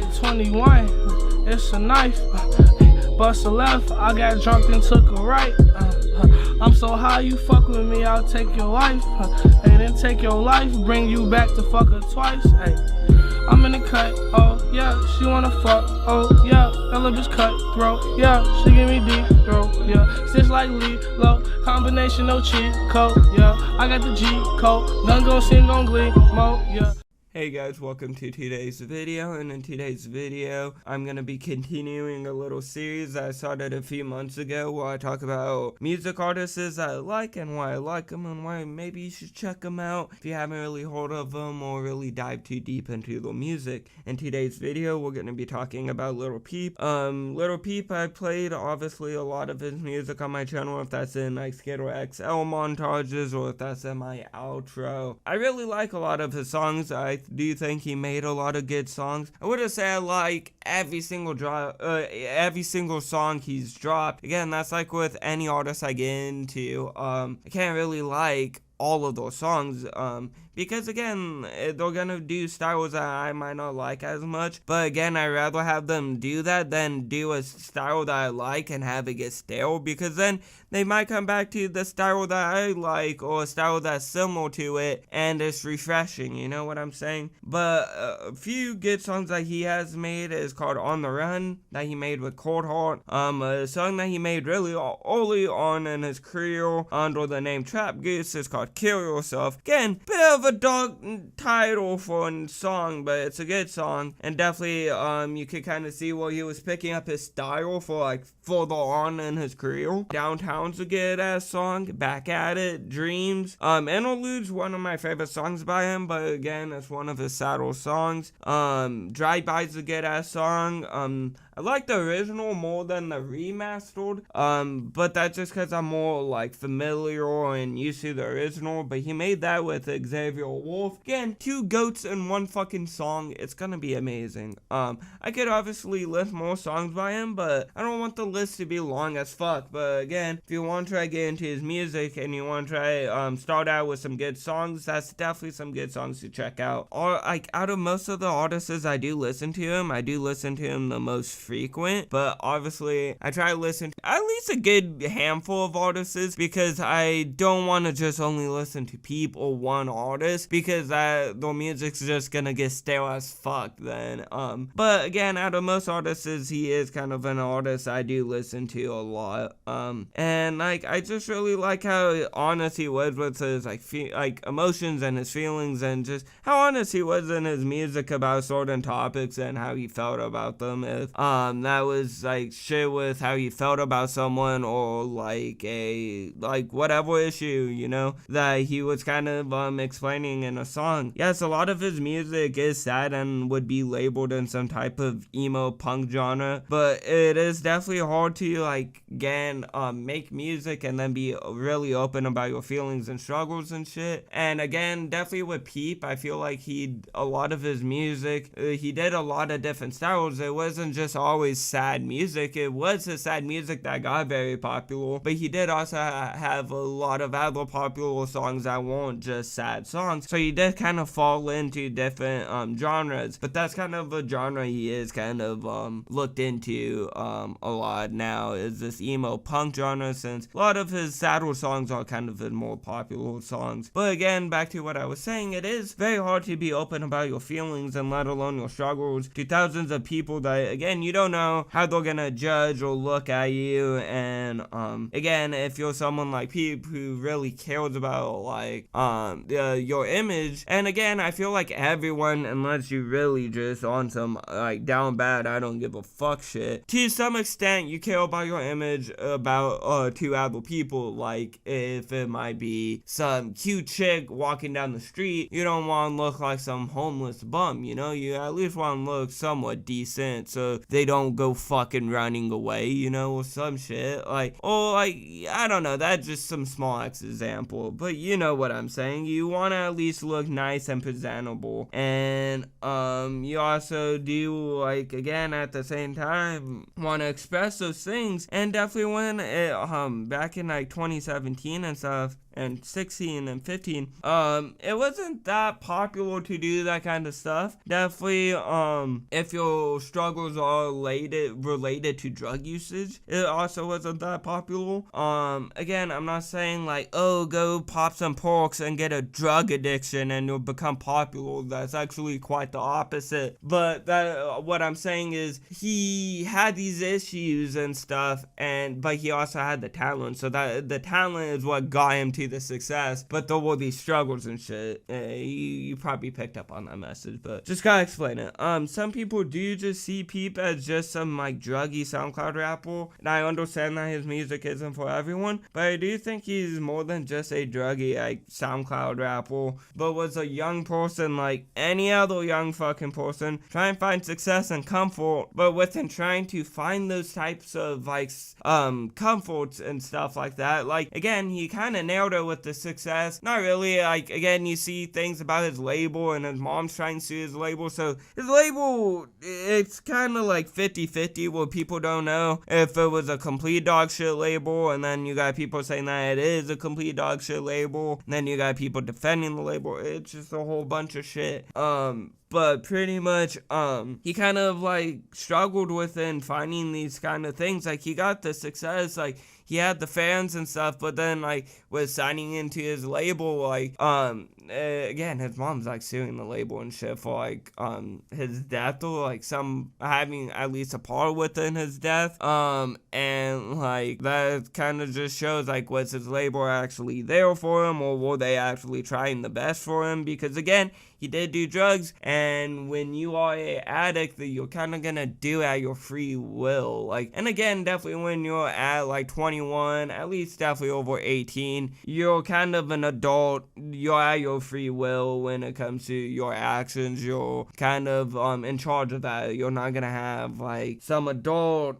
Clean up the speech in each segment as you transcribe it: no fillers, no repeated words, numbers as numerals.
like 21, it's a knife. Bust a left, I got drunk and took a right. I'm so high, you fuck with me, I'll take your life. And then take your life, bring you back to fuck her twice. Ay. I'm in the cut, oh yeah, she wanna fuck, oh yeah, that little bitch cutthroat, yeah, she give me deep throat, yeah, stitch like Lilo, combination no cheat code, yeah, I got the G code, gun gon' sing on Glee mode, yeah. Hey guys, welcome to today's video, and in today's video, I'm going to be continuing a little series that I started a few months ago where I talk about music artists I like and why I like them and why maybe you should check them out if you haven't really heard of them or really dive too deep into the music. In today's video, we're going to be talking about Lil Peep. Lil Peep, I played obviously a lot of his music on my channel, if that's in like Skitter XL montages or if that's in my outro. I really like a lot of his songs. I do think he made a lot of good songs. I wouldn't say I like every single song he's dropped. Again, that's like with any artist I get into. I can't really like all of those songs, because again, they're gonna do styles that I might not like as much, but again, I'd rather have them do that than do a style that I like and have it get stale, because then they might come back to the style that I like or a style that's similar to it and it's refreshing, you know what I'm saying? But a few good songs that he has made is called On the Run, that he made with Cold Heart, a song that he made really early on in his career under the name Trap Goose is called Kill Yourself. Again, bit of a dark title for a song, but it's a good song, and definitely you could kind of see where he was picking up his style for like further on in his career. Downtown's a good ass song. Back at It, Dreams, Interlude's one of my favorite songs by him, but again, it's one of his sadder songs. Drive By's a good ass song. I like the original more than the remastered, but that's just because I'm more like familiar and used to the original, but he made that with Xavier Wolf. Again, two goats in one fucking song. It's gonna be amazing. I could obviously list more songs by him, but I don't want the list to be long as fuck. But again, if you want to try to get into his music and you want to try start out with some good songs, that's definitely some good songs to check out. Or like out of most of the artists I do listen to him the most frequent, but obviously I try to listen to at least a good handful of artists, because I don't want to just only listen to Peep or one artist, because their music's just gonna get stale as fuck then. But again, out of most artists, he is kind of an artist I do listen to a lot. And like I just really like how honest he was with his like emotions and his feelings, and just how honest he was in his music about certain topics and how he felt about them. If that was like shit with how he felt about someone, or like a whatever issue, you know, that he was kind of explaining in a song. Yes, a lot of his music is sad and would be labeled in some type of emo punk genre, but it is definitely hard to like again make music and then be really open about your feelings and struggles and shit. And again, definitely with Peep, I feel like a lot of his music, he did a lot of different styles. It wasn't just always sad music. It was his sad music that got very popular, but he did also have a lot of other popular songs that weren't just sad songs, so he did kind of fall into different genres. But that's kind of a genre he is kind of looked into a lot now, is this emo punk genre, since a lot of his sadder songs are kind of the more popular songs. But again, back to what I was saying, it is very hard to be open about your feelings and let alone your struggles to thousands of people that again you don't know how they're gonna judge or look at you. And again, if you're someone like Peep who really cares about like your image, and again I feel like everyone, unless you really just on some like down bad I don't give a fuck shit, to some extent you care about your image about to other people. Like if it might be some cute chick walking down the street, you don't want to look like some homeless bum, you know, you at least want to look somewhat decent so they don't go fucking running away, you know, or some shit. Like, or like, I don't know, that's just some small example, but you know what I'm saying. You want to at least look nice and presentable, and you also do, like, again, at the same time, want to express those things. And definitely when it, back in like 2017 and stuff, and 16 and 15, it wasn't that popular to do that kind of stuff. Definitely, if your struggles are related to drug usage, it also wasn't that popular. Again, I'm not saying like, oh, go pop some perks and get a drug addiction and you'll become popular. That's actually quite the opposite. But what I'm saying is he had these issues and stuff, but he also had the talent. So that the talent is what got him to the success. But there were these struggles and shit. You probably picked up on that message, but just gotta explain it. Some people do just see Peep as just some like druggy SoundCloud rapper, and I understand that his music isn't for everyone, but I do think he's more than just a druggy like SoundCloud rapper, but was a young person like any other young fucking person, trying to find success and comfort, but within trying to find those types of like comforts and stuff like that. Like again, he kind of nailed it with the success. Not really. Like again, you see things about his label and his mom's trying to sue his label, so his label, it's kind of like 50-50 where people don't know if it was a complete dog shit label, and then you got people saying that it is a complete dog shit label, and then you got people defending the label. It's just a whole bunch of shit. But pretty much, he kind of like struggled within finding these kind of things. Like he got the success, like he had the fans and stuff, but then like with signing into his label, like again, his mom's like suing the label and shit for like his death, or like some having at least a part within his death. And like that kind of just shows like, was his label actually there for him, or were they actually trying the best for him? Because again, he did do drugs, and when you are an addict, that you're kind of gonna do at your free will. Like, and again, definitely when you're at like 21, at least definitely over 18, you're kind of an adult. You're at your free will when it comes to your actions. You're kind of in charge of that. You're not gonna have like some adult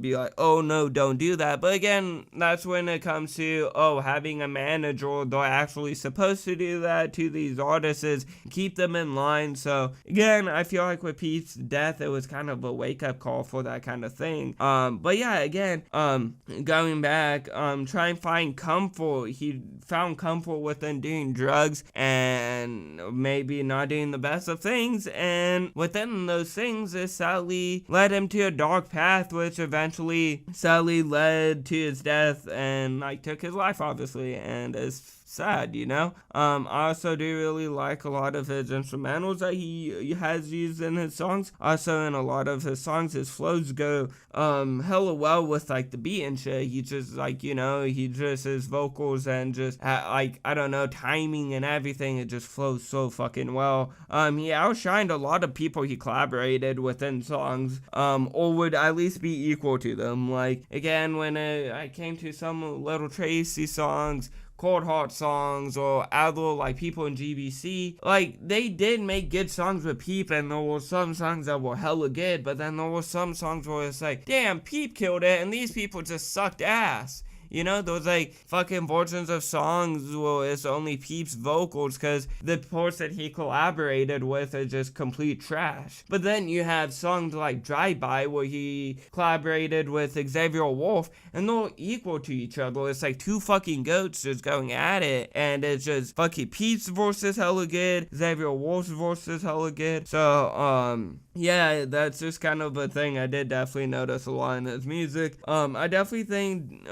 be like, oh no, don't do that. But again, that's when it comes to having a manager. They're actually supposed to do that to these artists, is keep them in line. So again, I feel like with Pete's death, it was kind of a wake-up call for that kind of thing. But yeah, again, going back, try and find comfort. He found comfort within doing drugs and maybe not doing the best of things, and within those things, it sadly led him to a dark path, which eventually sadly led to his death and like took his life, obviously, and it's sad, you know. I also do really like a lot of his instrumentals that he has used in his songs. Also, in a lot of his songs, his flows go hella well with like the beat and shit. He just like, you know, he just his vocals and just like, I don't know, timing and everything, it just flows so fucking well. He outshined a lot of people he collaborated with in songs, or would at least be equal to them. Like again, when I came to some Little Tracy songs, Cold Heart songs, or other like people in GBC, like they did make good songs with Peep, and there were some songs that were hella good, but then there were some songs where it's like, damn, Peep killed it, and these people just sucked ass. You know, those like fucking versions of songs where it's only Peep's vocals because the person he collaborated with are just complete trash. But then you have songs like Drive By where he collaborated with Xavier Wolf, and they're equal to each other. It's like two fucking goats just going at it, and it's just fucking Peep's verse is hella good, Xavier Wolf's verse is hella good. So yeah, that's just kind of a thing I did definitely notice a lot in his music. I definitely think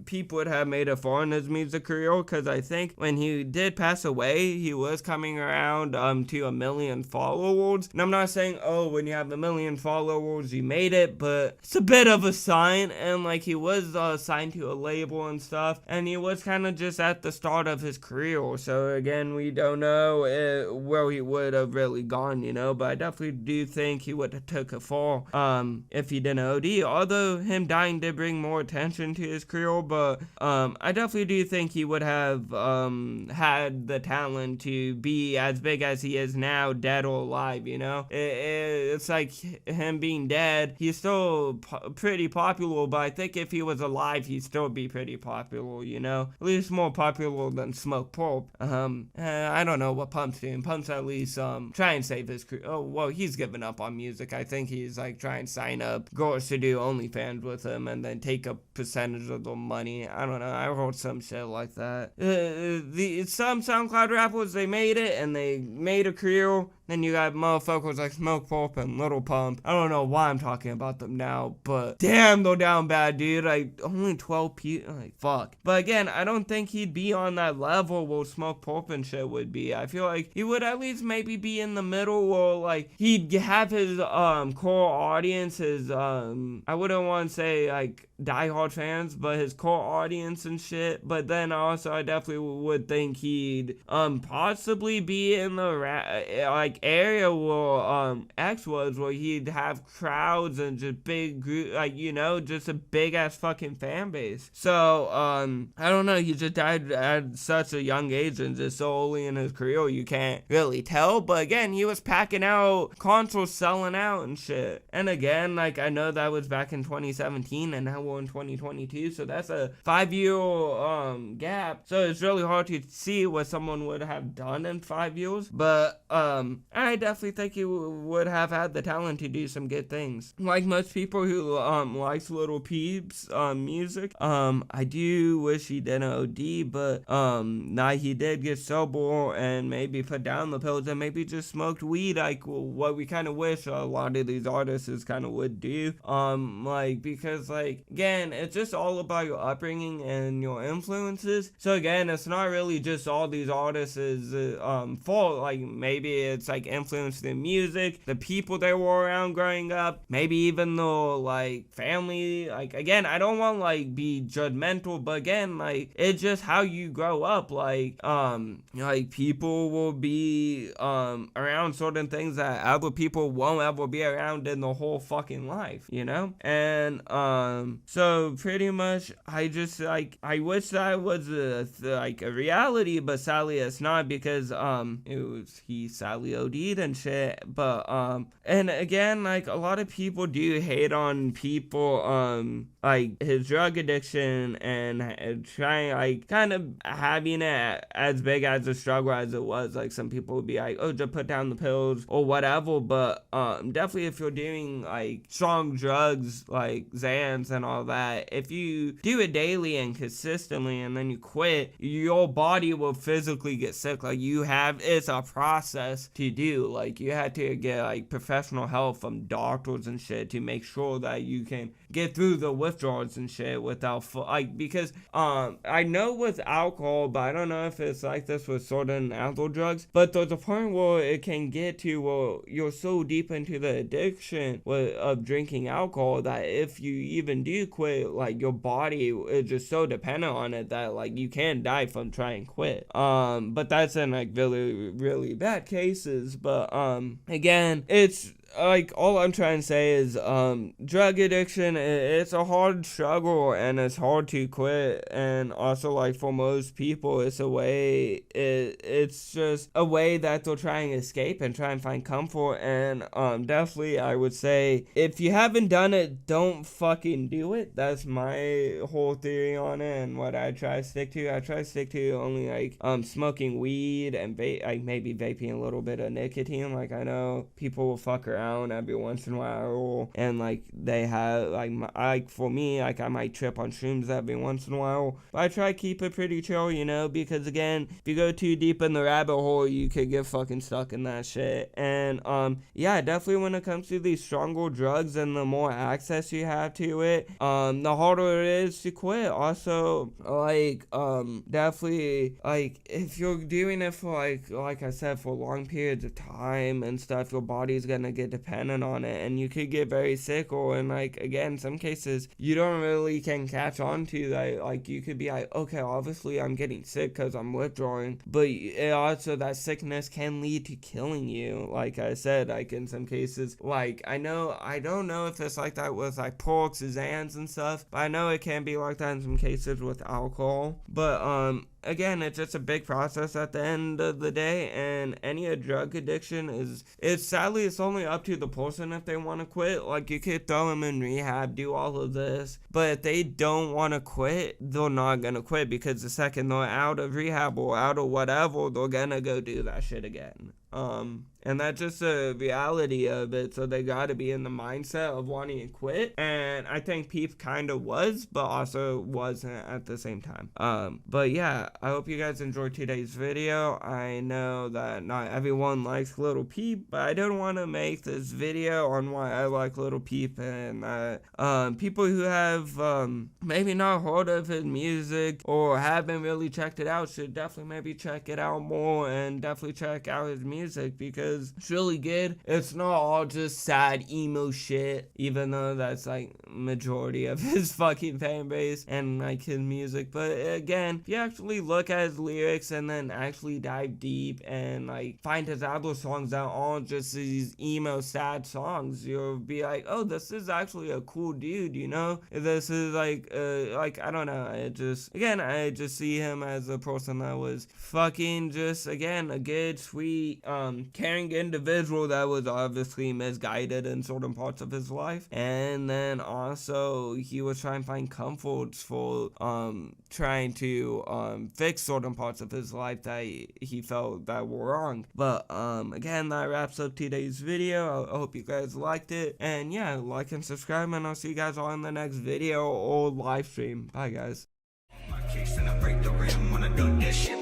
Peep would have made a far in his music career, because I think when he did pass away, he was coming around to 1 million followers. And I'm not saying, oh, when you have 1 million followers, you made it, but it's a bit of a sign. And like, he was signed to a label and stuff, and he was kind of just at the start of his career. So again, we don't know where he would have really gone, you know, but I definitely do think he would have took a fall if he didn't OD, although him dying did bring more attention to his career. But I definitely do think he would have had the talent to be as big as he is now, dead or alive, you know. It's like him being dead, he's still pretty popular, but I think if he was alive, he'd still be pretty popular, you know, at least more popular than Smoke Pulp. I don't know what Pump's doing. Pump's at least try and save his career. Oh, well, he's given up on music. I think he's like trying to sign up girls to do OnlyFans with him and then take a percentage of the money. I don't know. I wrote some shit like that. Some SoundCloud rappers, they made it and they made a career. Then you got motherfuckers like Smoke Pulp and Little Pump. I don't know why I'm talking about them now, but damn, they're down bad, dude. Like, only 12 people. Like, fuck. But again, I don't think he'd be on that level where Smoke Pulp and shit would be. I feel like he would at least maybe be in the middle, or like he'd have his core audience, his I wouldn't want to say like diehard fans, but his core audience and shit. But then also I definitely would think he'd possibly be in the area where X was, where he'd have crowds and just big group, like, you know, just a big ass fucking fan base. So I don't know, he just died at such a young age and just so early in his career, you can't really tell. But again, he was packing out concerts, selling out and shit. And again, like, I know that was back in 2017 and now we're in 2022, so that's a 5-year gap. So it's really hard to see what someone would have done in 5 years. But I definitely think he would have had the talent to do some good things. Like most people who likes Lil Peep's music, I do wish he did an OD, but nah, he did get sober and maybe put down the pills and maybe just smoked weed, like what we kind of wish a lot of these artists kind of would do. Like, because like, again, it's just all about your upbringing and your influences. So again, it's not really just all these artists' fault. Like, maybe it's like influenced their music, the people they were around growing up, maybe even the like family. Like, again, I don't want like be judgmental, but again, like, it's just how you grow up. Like people will be around certain things that other people won't ever be around in the whole fucking life, you know? And so pretty much I just like, I wish that was a reality, but sadly it's not, because he sadly OD'd and shit. But and again, like, a lot of people do hate on people like his drug addiction and trying, like, kind of having it as big as a struggle as it was. Like, some people would be like, oh, just put down the pills or whatever. But definitely if you're doing like strong drugs like Xans and all that, if you do it daily and consistently and then you quit, your body will physically get sick. Like, it's a process to do. Like, you had to get like professional help from doctors and shit to make sure that you can get through the withdrawals and shit without because I know with alcohol, but I don't know if it's like this with certain other drugs, but there's a point where it can get to where you're so deep into the addiction of drinking alcohol that if you even do quit, like, your body is just so dependent on it that like you can die from trying to quit. But that's in like really, really bad cases. But again, it's like, all I'm trying to say is drug addiction, it's a hard struggle and it's hard to quit. And also, like, for most people, it's a way, it's just a way that they'll try and escape and try and find comfort. And definitely I would say, if you haven't done it, don't fucking do it. That's my whole theory on it and what I try to stick to. I try to stick to only like smoking weed and like maybe vaping a little bit of nicotine. Like, I know people will fuck around every once in a while, and like they have like for me, like, I might trip on shrooms every once in a while, but I try to keep it pretty chill, you know, because again, if you go too deep in the rabbit hole, you could get fucking stuck in that shit. And yeah, definitely when it comes to these stronger drugs and the more access you have to it, the harder it is to quit. Also, like, definitely, like, if you're doing it for like I said, for long periods of time and stuff, your body's gonna get dependent on it and you could get very sick. Or in like, again, some cases you don't really can catch on to that. Like, you could be like, okay, obviously I'm getting sick because I'm withdrawing, but also that sickness can lead to killing you. Like I said, like, in some cases, like, I don't know if it's like that with like porks, Xans and stuff, but I know it can be like that in some cases with alcohol. But again, it's just a big process at the end of the day, and any drug addiction sadly, it's only up to the person if they want to quit. Like, you could throw them in rehab, do all of this, but if they don't want to quit, they're not gonna quit, because the second they're out of rehab or out of whatever, they're gonna go do that shit again. and that's just the reality of it. So they gotta be in the mindset of wanting to quit, and I think Peep kind of was, but also wasn't at the same time. But yeah, I hope you guys enjoyed today's video. I know that not everyone likes Lil Peep, but I didn't want to make this video on why I like Lil Peep, and people who have maybe not heard of his music or haven't really checked it out should definitely maybe check it out more, and definitely check out his music because it's really good. It's not all just sad emo shit, even though that's like majority of his fucking fan base and like his music. But again, if you actually look at his lyrics and then actually dive deep and like find his other songs that aren't just these emo sad songs, you'll be like, oh, this is actually a cool dude, you know? This is like I don't know, I just see him as a person that was fucking just, again, a good, sweet, caring individual that was obviously misguided in certain parts of his life, and then also he was trying to find comforts for trying to fix certain parts of his life that he felt that were wrong. But again, that wraps up today's video. I hope you guys liked it, and yeah, like and subscribe, and I'll see you guys all in the next video or live stream. Bye guys. My case and I break the rim when I do this shit.